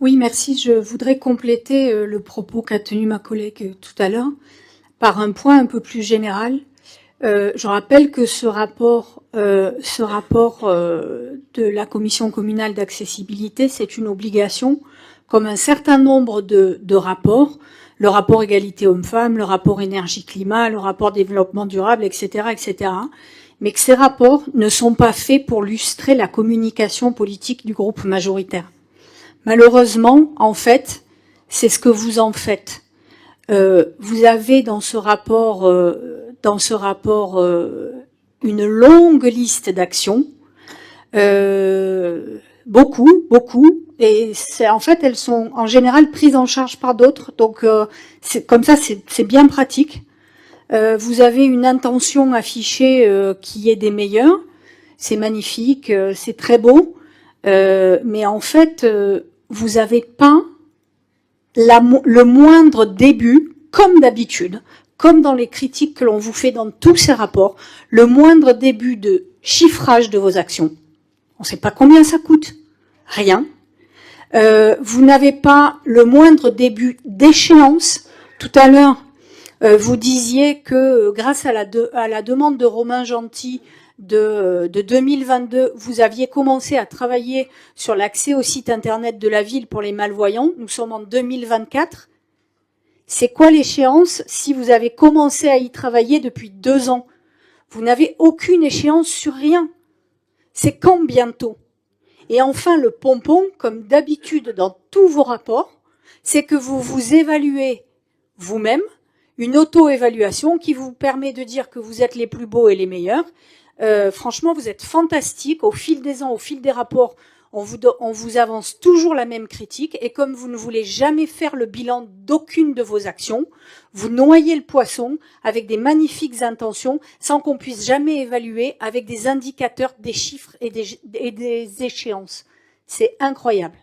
Oui, merci. Je voudrais compléter le propos qu'a tenu ma collègue tout à l'heure par un point un peu plus général. Je rappelle que ce rapport de la Commission communale d'accessibilité, c'est une obligation, comme un certain nombre de rapports, le rapport égalité hommes-femmes, le rapport énergie-climat, le rapport développement durable, etc., etc., mais que ces rapports ne sont pas faits pour lustrer la communication politique du groupe majoritaire. Malheureusement, en fait, c'est ce que vous en faites. Vous avez dans ce rapport une longue liste d'actions, beaucoup, et en fait elles sont en général prises en charge par d'autres. Donc comme ça, c'est bien pratique. Vous avez une intention affichée qui est des meilleures. C'est magnifique, c'est très beau, mais en fait, vous n'avez pas le moindre début, comme d'habitude, comme dans les critiques que l'on vous fait dans tous ces rapports, le moindre début de chiffrage de vos actions. On ne sait pas combien ça coûte, rien. Vous n'avez pas le moindre début d'échéance. Tout à l'heure, vous disiez que grâce à la demande de Romain Gentil de 2022, vous aviez commencé à travailler sur l'accès au site internet de la ville pour les malvoyants. Nous sommes en 2024. C'est quoi l'échéance si vous avez commencé à y travailler depuis 2 ans? Vous n'avez aucune échéance sur rien. C'est quand bientôt? Et enfin, le pompon, comme d'habitude dans tous vos rapports, c'est que vous vous évaluez vous-même, une auto-évaluation qui vous permet de dire que vous êtes les plus beaux et les meilleurs. Franchement, vous êtes fantastique. Au fil des ans, au fil des rapports, on vous avance toujours la même critique. Et comme vous ne voulez jamais faire le bilan d'aucune de vos actions, vous noyez le poisson avec des magnifiques intentions sans qu'on puisse jamais évaluer avec des indicateurs, des chiffres et des échéances. C'est incroyable.